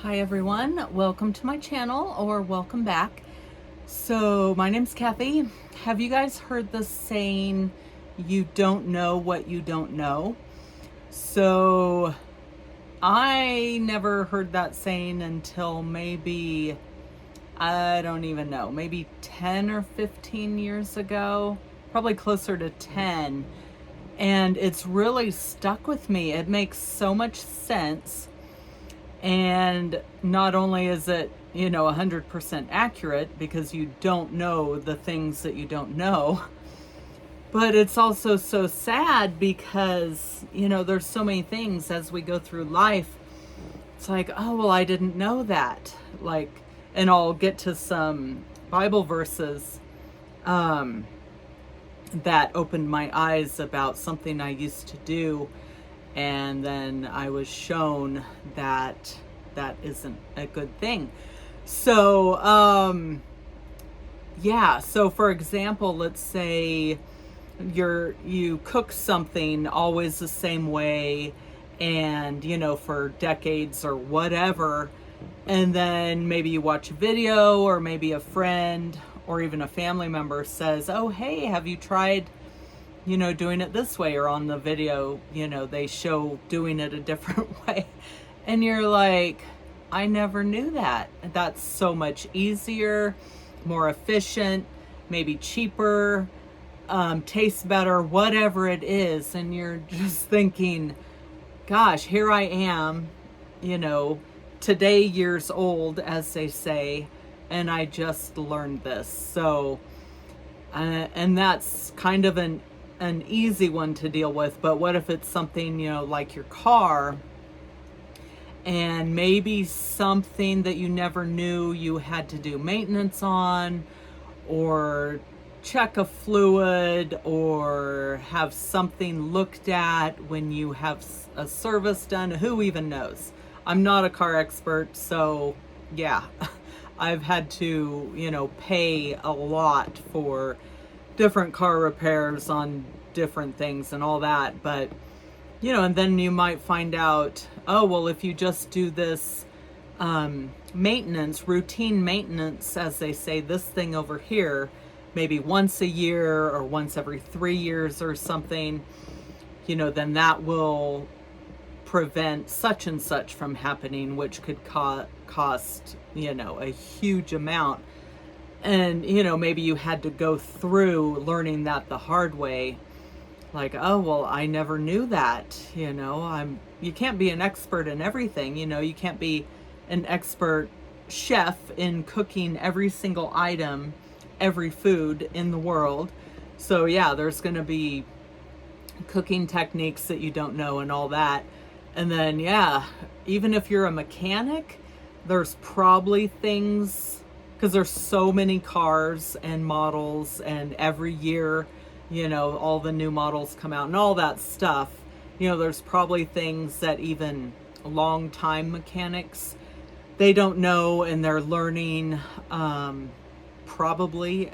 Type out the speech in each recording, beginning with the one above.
Hi everyone, welcome to my channel or welcome back. So my name's Kathy. Have you guys heard the saying, you don't know what you don't know? So I never heard that saying until maybe, I don't even know, maybe 10 or 15 years ago, probably closer to 10. And it's really stuck with me. It makes so much sense. And not only is it, 100% accurate because you don't know the things that you don't know, but it's also so sad because, there's so many things as we go through life. It's like, oh, well, I didn't know that. And I'll get to some Bible verses that opened my eyes about something I used to do. And then I was shown that that isn't a good thing. So, so for example, let's say you cook something always the same way and, for decades or whatever, and then maybe you watch a video or maybe a friend or even a family member says, oh, hey, have you tried doing it this way? Or on the video, they show doing it a different way. And you're like, I never knew that. That's so much easier, more efficient, maybe cheaper, tastes better, whatever it is. And you're just thinking, gosh, here I am, today years old, as they say, and I just learned this. So, and that's kind of an easy one to deal with. But what if it's something, like your car, and maybe something that you never knew you had to do maintenance on, or check a fluid, or have something looked at when you have a service done? Who even knows? I'm not a car expert, so yeah, I've had to, pay a lot for different car repairs on different things and all that. But, and then you might find out, oh, well, if you just do this routine maintenance, as they say, this thing over here, maybe once a year or once every 3 years or something, then that will prevent such and such from happening, which could cost, a huge amount. And, maybe you had to go through learning that the hard way. Like, oh, well, I never knew that, you can't be an expert in everything, you can't be an expert chef in cooking every single item, every food in the world. So yeah, there's going to be cooking techniques that you don't know and all that. And then, yeah, even if you're a mechanic, there's probably things, because there's so many cars and models, and every year, all the new models come out and all that stuff. There's probably things that even long-time mechanics, they don't know, and they're learning probably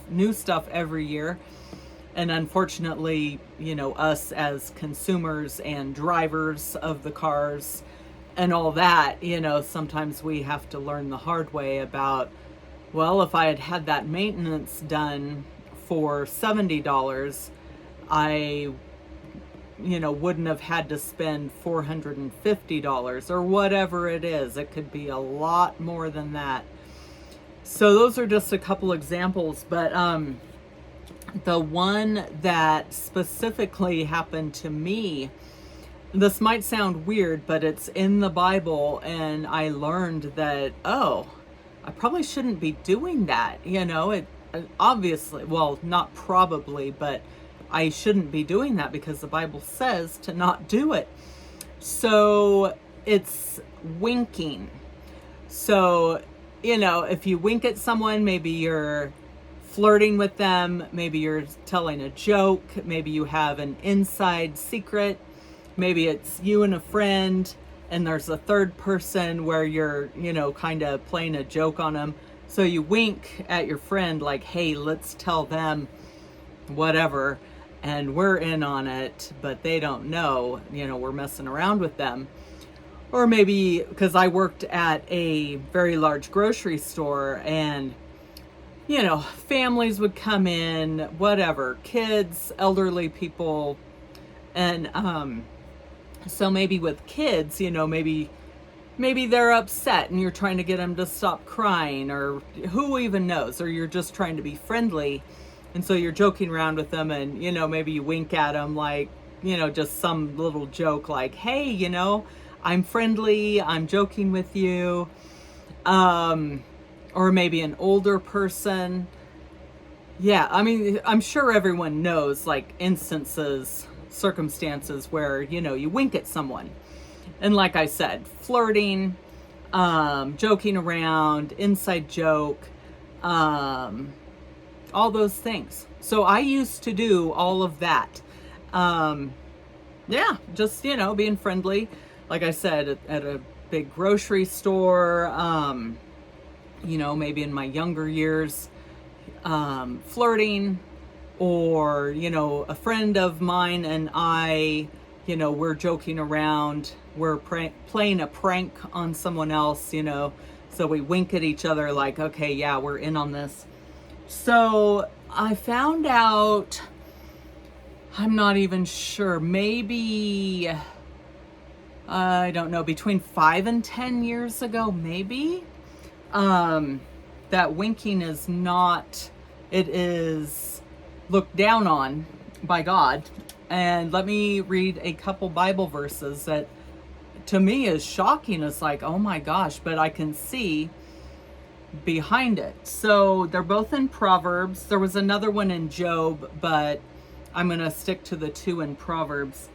new stuff every year. And unfortunately, us as consumers and drivers of the cars and all that, sometimes we have to learn the hard way about, well, if I had had that maintenance done for $70, I, wouldn't have had to spend $450 or whatever it is. It could be a lot more than that. So those are just a couple examples, but the one that specifically happened to me, this might sound weird, but it's in the Bible, and I learned that, oh, I probably shouldn't be doing that. It obviously, well, not probably, but I shouldn't be doing that because the Bible says to not do it. So it's winking. So, if you wink at someone, maybe you're flirting with them, maybe you're telling a joke, maybe you have an inside secret, maybe it's you and a friend, and there's a third person where you're, kind of playing a joke on them. So you wink at your friend like, hey, let's tell them whatever, and we're in on it, but they don't know, we're messing around with them. Or maybe because I worked at a very large grocery store, and families would come in, whatever, kids, elderly people, and so maybe with kids, maybe they're upset and you're trying to get them to stop crying, or who even knows, or you're just trying to be friendly, and so you're joking around with them, and maybe you wink at them, like just some little joke like, hey, I'm friendly, I'm joking with you. Or maybe an older person. Yeah, I mean, I'm sure everyone knows like circumstances where, you wink at someone. And like I said, flirting, joking around, inside joke, all those things. So I used to do all of that. Yeah, just, being friendly. Like I said, at a big grocery store, maybe in my younger years, flirting, or, a friend of mine and I, we're joking around, we're playing a prank on someone else, so we wink at each other like, okay, yeah, we're in on this. So I found out, I'm not even sure, maybe, I don't know, between 5 and 10 years ago, maybe, that winking is not, it is looked down on by God. And let me read a couple Bible verses that to me is shocking. It's like, oh my gosh, but I can see behind it. So they're both in Proverbs. There was another one in Job, but I'm going to stick to the two in Proverbs.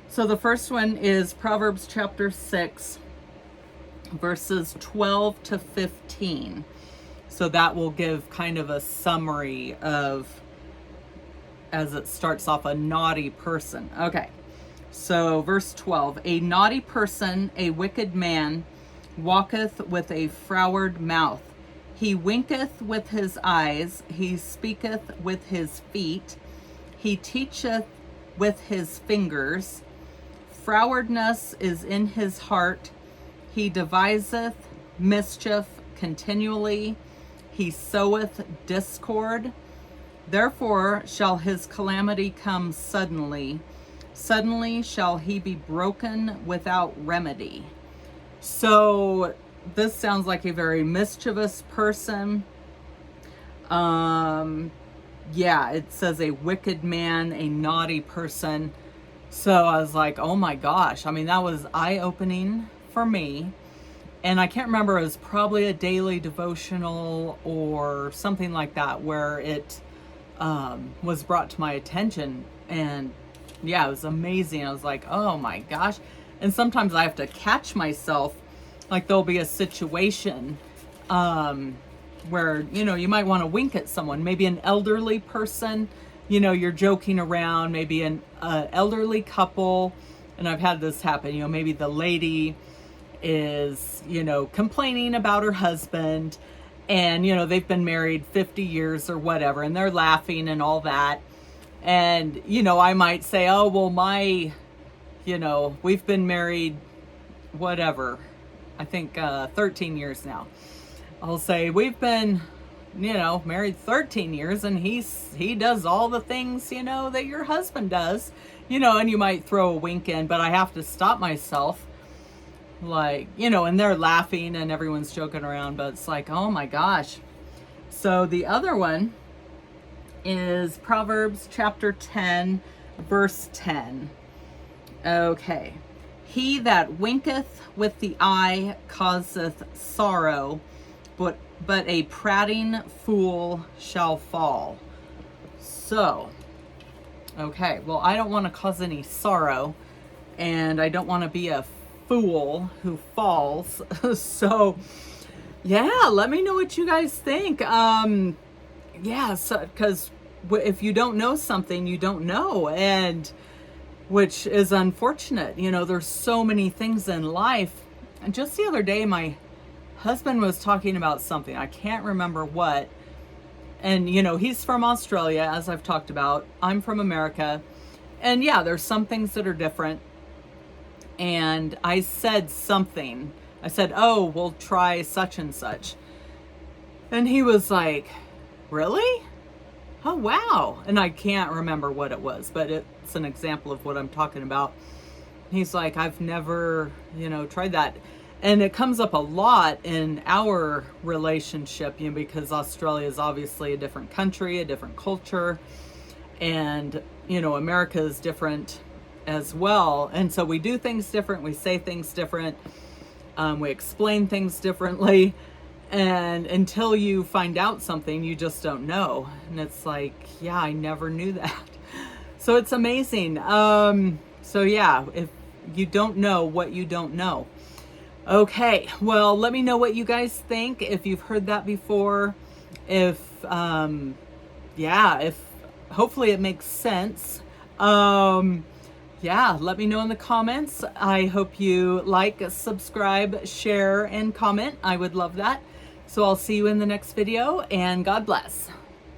So the first one is Proverbs chapter 6, verses 12 to 15. So that will give kind of a summary of, as it starts off, a naughty person. Okay, so verse 12. A naughty person, a wicked man, walketh with a froward mouth. He winketh with his eyes, he speaketh with his feet, he teacheth with his fingers. Frowardness is in his heart, he deviseth mischief continually, he soweth discord. Therefore shall his calamity come suddenly. Suddenly shall he be broken without remedy. So this sounds like a very mischievous person. Yeah, it says a wicked man, a naughty person. So I was like, oh my gosh. I mean, that was eye-opening for me. And I can't remember, it was probably a daily devotional or something like that where it was brought to my attention. And yeah, it was amazing. I was like, oh my gosh. And sometimes I have to catch myself. Like there'll be a situation where, you might want to wink at someone, maybe an elderly person, you're joking around, maybe an elderly couple. And I've had this happen, maybe the lady is, complaining about her husband, and, they've been married 50 years or whatever, and they're laughing and all that. And, I might say, oh, well, we've been married, whatever, I think 13 years now. I'll say, we've been, married 13 years, and he does all the things, that your husband does, and you might throw a wink in, but I have to stop myself. Like, and they're laughing and everyone's joking around, but it's like, oh my gosh. So the other one is Proverbs chapter 10, verse 10. Okay. He that winketh with the eye causeth sorrow, but a prating fool shall fall. So, okay, well, I don't want to cause any sorrow, and I don't want to be a fool who falls. So yeah, let me know what you guys think. Yeah, so because if you don't know something, you don't know, and which is unfortunate. There's so many things in life. And just the other day, my husband was talking about something, I can't remember what, and he's from Australia, as I've talked about. I'm from America, and yeah, there's some things that are different. and I said something. I said, oh, we'll try such and such. And he was like, really? Oh, wow. And I can't remember what it was, but it's an example of what I'm talking about. He's like, I've never, tried that. And it comes up a lot in our relationship, because Australia is obviously a different country, a different culture. And, America is different as well. And so we do things different. We say things different. We explain things differently. And until you find out something, you just don't know. And it's like, yeah, I never knew that. So it's amazing. So yeah, if you don't know what you don't know. Okay, well, let me know what you guys think, if you've heard that before, if hopefully it makes sense. Let me know in the comments. I hope you like, subscribe, share, and comment. I would love that. So I'll see you in the next video, and God bless.